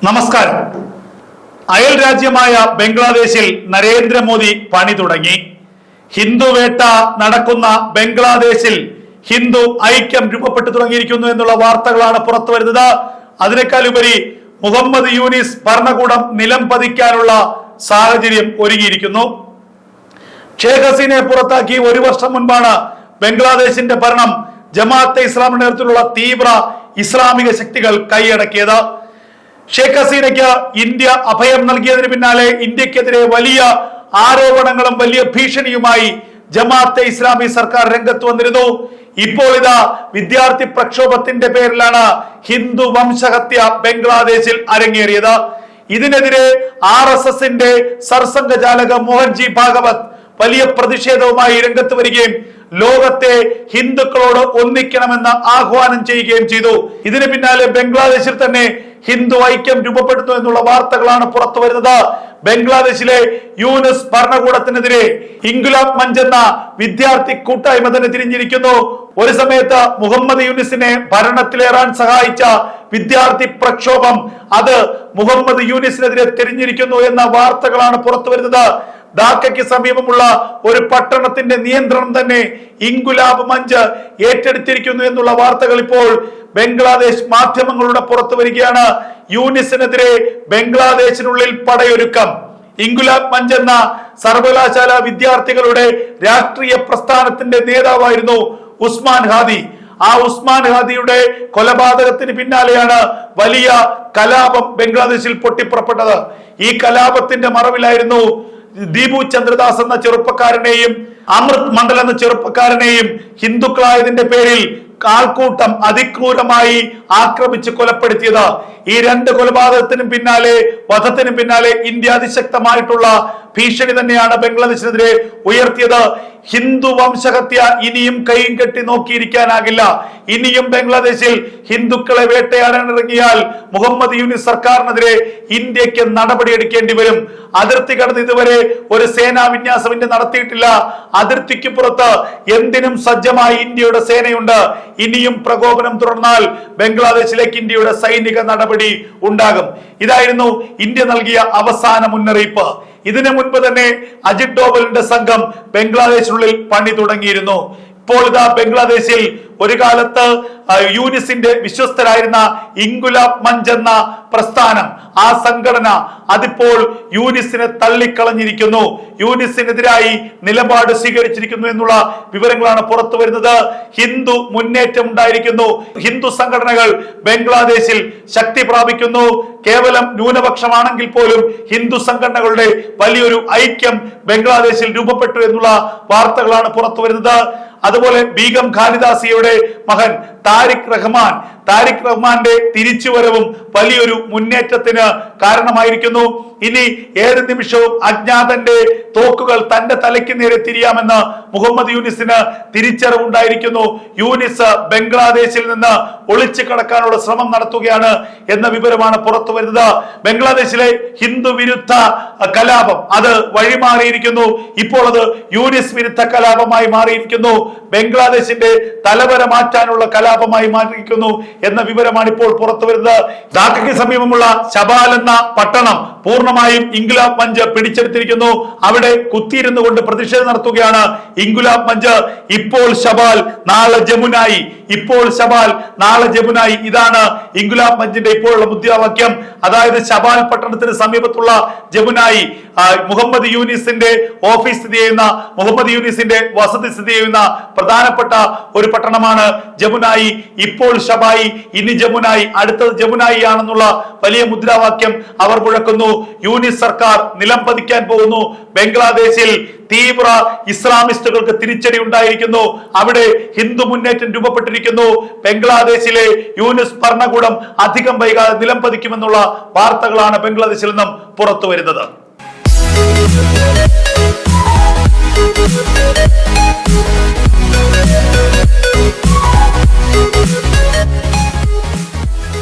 നമസ്കാരം. അയൽ രാജ്യമായ ബംഗ്ലാദേശിൽ നരേന്ദ്രമോദി പണി തുടങ്ങി. ഹിന്ദു വേട്ട നടക്കുന്ന ബംഗ്ലാദേശിൽ ഹിന്ദു ഐക്യം രൂപപ്പെട്ടു തുടങ്ങിയിരിക്കുന്നു എന്നുള്ള വാർത്തകളാണ് പുറത്തു വരുന്നത്. അതിനേക്കാൾ ഉപരി മുഹമ്മദ് യൂനിസ് ഭരണകൂടം നിലം പതിക്കാനുള്ള സാഹചര്യം ഒരുങ്ങിയിരിക്കുന്നു. ഷേഖ് ഹസീനയെ പുറത്താക്കി ഒരു വർഷം മുൻപാണ് ബംഗ്ലാദേശിന്റെ ഭരണം ജമാഅത്തെ ഇസ്ലാമിന്റെ നേതൃത്വത്തിലുള്ള തീവ്ര ഇസ്ലാമിക ശക്തികൾ കൈയടക്കിയത്. ഷേഖ് ഹസീനയ്ക്ക് ഇന്ത്യ അഭയം നൽകിയതിന് പിന്നാലെ ഇന്ത്യക്കെതിരെ വലിയ ആരോപണങ്ങളും വലിയ ഭീഷണിയുമായി ജമാഅത്തെ ഇസ്ലാമി സർക്കാർ രംഗത്ത് വന്നിരുന്നു. ഇപ്പോൾ ഇതാ വിദ്യാർത്ഥി പ്രക്ഷോഭത്തിന്റെ പേരിലാണ് ഹിന്ദു വംശഹത്യ ബംഗ്ലാദേശിൽ അരങ്ങേറിയത്. ഇതിനെതിരെ RSSന്റെ സർസംഘചാലക മോഹൻജി ഭാഗവത് വലിയ പ്രതിഷേധവുമായി രംഗത്ത് വരികയും ലോകത്തെ ഹിന്ദുക്കളോട് ഒന്നിക്കണമെന്ന് ആഹ്വാനം ചെയ്യുകയും ചെയ്തു. ഇതിന് പിന്നാലെ ബംഗ്ലാദേശിൽ തന്നെ ഹിന്ദു ഐക്യം രൂപപ്പെടുന്നു എന്നുള്ള വാർത്തകളാണ് പുറത്തു വരുന്നത്. ബംഗ്ലാദേശിലെ യൂനിസ് ഭരണകൂടത്തിനെതിരെ ഇൻകുലാബ് മഞ്ച് എന്ന വിദ്യാർത്ഥി കൂട്ടായ്മ തന്നെ തിരിഞ്ഞിരിക്കുന്നു. ഒരു സമയത്ത് മുഹമ്മദ് യൂനിസിനെ ഭരണത്തിലേറാൻ സഹായിച്ച വിദ്യാർത്ഥി പ്രക്ഷോഭം അത് മുഹമ്മദ് യൂനിസിനെതിരെ തിരിഞ്ഞിരിക്കുന്നു എന്ന വാർത്തകളാണ് പുറത്തു വരുന്നത്. ധാക്കയ്ക്ക് സമീപമുള്ള ഒരു പട്ടണത്തിന്റെ നിയന്ത്രണം തന്നെ ഇൻകുലാബ് മഞ്ച് ഏറ്റെടുത്തിരിക്കുന്നു എന്നുള്ള വാർത്തകൾ ഇപ്പോൾ ബംഗ്ലാദേശ് മാധ്യമങ്ങളുടെ പുറത്തു വരികയാണ്. യൂനിസിനെതിരെ ബംഗ്ലാദേശിനുള്ളിൽ പടയൊരുക്കം. ഇൻകുലാബ് മഞ്ച് എന്ന സർവകലാശാല വിദ്യാർത്ഥികളുടെ രാഷ്ട്രീയ പ്രസ്ഥാനത്തിന്റെ നേതാവായിരുന്നു ഉസ്മാൻ ഹാദി. ആ ഉസ്മാൻ ഹാദിയുടെ കൊലപാതകത്തിന് പിന്നാലെയാണ് വലിയ കലാപം ബംഗ്ലാദേശിൽ പൊട്ടിപ്പുറപ്പെട്ടത്. ഈ കലാപത്തിന്റെ മറവിലായിരുന്നു ദീപു ചന്ദ്രദാസ് എന്ന ചെറുപ്പക്കാരനെയും അമൃത് മണ്ഡൽ എന്ന ചെറുപ്പക്കാരനെയും ഹിന്ദുക്കളായതിന്റെ പേരിൽ ആൾക്കൂട്ടം അതിക്രൂരമായി ആക്രമിച്ച് കൊലപ്പെടുത്തിയത്. ഈ രണ്ട് കൊലപാതകത്തിനും പിന്നാലെ വധത്തിനും പിന്നാലെ ഇന്ത്യ അതിശക്തമായിട്ടുള്ള ഭീഷണി തന്നെയാണ് ബംഗ്ലാദേശിനെതിരെ ഉയർത്തിയത്. ഹിന്ദു വംശഹത്യ ഇനിയും കൈയും കെട്ടി നോക്കിയിരിക്കാനാകില്ല. ഇനിയും ബംഗ്ലാദേശിൽ ഹിന്ദുക്കളെ വേട്ടയാടാൻ ഇറങ്ങിയാൽ മുഹമ്മദ് യൂനിസ് സർക്കാരിനെതിരെ ഇന്ത്യക്ക് നടപടിയെടുക്കേണ്ടി വരും. അതിർത്തി കടന്ന് ഇതുവരെ ഒരു സേനാ വിന്യാസം ഇന്ത്യ നടത്തിയിട്ടില്ല. അതിർത്തിക്ക് പുറത്ത് എന്തിനും സജ്ജമായി ഇന്ത്യയുടെ സേനയുണ്ട്. ഇനിയും പ്രകോപനം തുടർന്നാൽ ബംഗ്ലാദേശിലേക്ക് ഇന്ത്യയുടെ സൈനിക നടപടി ഉണ്ടാകും. ഇതായിരുന്നു ഇന്ത്യ നൽകിയ അവസാന മുന്നറിയിപ്പ്. ഇതിനു മുൻപ് തന്നെ അജിത് ഡോവലിന്റെ സംഘം ബംഗ്ലാദേശിനുള്ളിൽ പണി തുടങ്ങിയിരുന്നു. ഇപ്പോൾ ഇതാ ബംഗ്ലാദേശിൽ ഒരു കാലത്ത് യൂനിസിന്റെ വിശ്വസ്തരായിരുന്ന ഇൻകുലാബ് മഞ്ച് എന്ന പ്രസ്ഥാനം, ആ സംഘടന അതിപ്പോൾ യൂനിസിനെ തള്ളിക്കളഞ്ഞിരിക്കുന്നു. യൂനിസിനെതിരായി നിലപാട് സ്വീകരിച്ചിരിക്കുന്നു എന്നുള്ള വിവരങ്ങളാണ് പുറത്തു വരുന്നത്. ഹിന്ദു മുന്നേറ്റം ഉണ്ടായിരിക്കുന്നു. ഹിന്ദു സംഘടനകൾ ബംഗ്ലാദേശിൽ ശക്തി പ്രാപിക്കുന്നു. കേവലം ന്യൂനപക്ഷമാണെങ്കിൽ പോലും ഹിന്ദു സംഘടനകളുടെ വലിയൊരു ഐക്യം ബംഗ്ലാദേശിൽ രൂപപ്പെട്ടു എന്നുള്ള വാർത്തകളാണ് പുറത്തു വരുന്നത്. അതുപോലെ ബീഗം ഖാലിദാസിയുടെ മകൻ താരിഖ് റഹ്മാന്റെ തിരിച്ചുവരവും വലിയൊരു മുന്നേറ്റത്തിന് കാരണമായിരിക്കുന്നു. ഇനി ഏത് നിമിഷവും അജ്ഞാതന്റെ തോക്കുകൾ തന്റെ തലയ്ക്ക് നേരെ തിരിയാമെന്ന് മുഹമ്മദ് യൂനിസിന് തിരിച്ചറിവുണ്ടായിരിക്കുന്നു. യൂനിസ് ബംഗ്ലാദേശിൽ നിന്ന് ഒളിച്ചു കടക്കാനുള്ള ശ്രമം നടത്തുകയാണ് എന്ന വിവരമാണ് പുറത്തു വരുന്നത്. ബംഗ്ലാദേശിലെ ഹിന്ദു വിരുദ്ധ കലാപം അത് വഴിമാറിയിരിക്കുന്നു. ഇപ്പോൾ അത് യൂനിസ് വിരുദ്ധ കലാപമായി മാറിയിരിക്കുന്നു. ബംഗ്ലാദേശിന്റെ തലവര മാറ്റാനുള്ള കലാപമായി മാറിയിരിക്കുന്നു എന്ന വിവരമാണ് ഇപ്പോൾ പുറത്തു വരുന്നത്. ധാക്കയ്ക്ക് സമീപമുള്ള ശബാൽ എന്ന പട്ടണം പൂർണ്ണമായും ഇൻകുലാബ് മഞ്ച് പിടിച്ചെടുത്തിരിക്കുന്നു. അവിടെ കുത്തിയിരുന്നു കൊണ്ട് പ്രതിഷേധം നടത്തുകയാണ് ഇൻകുലാബ് മഞ്ച്. ഇപ്പോൾ ശബാൽ നാളെ ജമുനായി, ഇപ്പോൾ ശബാൽ നാളെ ജമുനായി. ഇതാണ് ഇൻകുലാബ് മഞ്ചിന്റെ ഇപ്പോഴുള്ള മുദ്രാവാക്യം. അതായത് ശബാൽ പട്ടണത്തിന് സമീപത്തുള്ള ജമുനായി മുഹമ്മദ് യൂനിസിന്റെ ഓഫീസ് സ്ഥിതി ചെയ്യുന്ന, മുഹമ്മദ് യൂനിസിന്റെ വസതി സ്ഥിതി ചെയ്യുന്ന പ്രധാനപ്പെട്ട ഒരു പട്ടണമാണ് ജമുനായി. ഇപ്പോൾ ശബായി, ഇനി ജമുനായി, അടുത്തത് ജമുനായി ആണെന്നുള്ള വലിയ മുദ്രാവാക്യം അവർ മുഴക്കുന്നു. യൂനിസ് സർക്കാർ നിലം പതിക്കാൻ പോകുന്നു. ബംഗ്ലാദേശിൽ തീവ്ര ഇസ്ലാമിസ്റ്റുകൾക്ക് തിരിച്ചടി ഉണ്ടായിരിക്കുന്നു. അവിടെ ഹിന്ദു മുന്നേറ്റം രൂപപ്പെട്ടിരിക്കുന്നു. ബംഗ്ലാദേശിലെ യൂനിസ് ഭരണകൂടം അധികം വൈകാതെ നിലം പതിക്കുമെന്നുള്ള വാർത്തകളാണ് ബംഗ്ലാദേശിൽ നിന്നും പുറത്തു വരുന്നത്.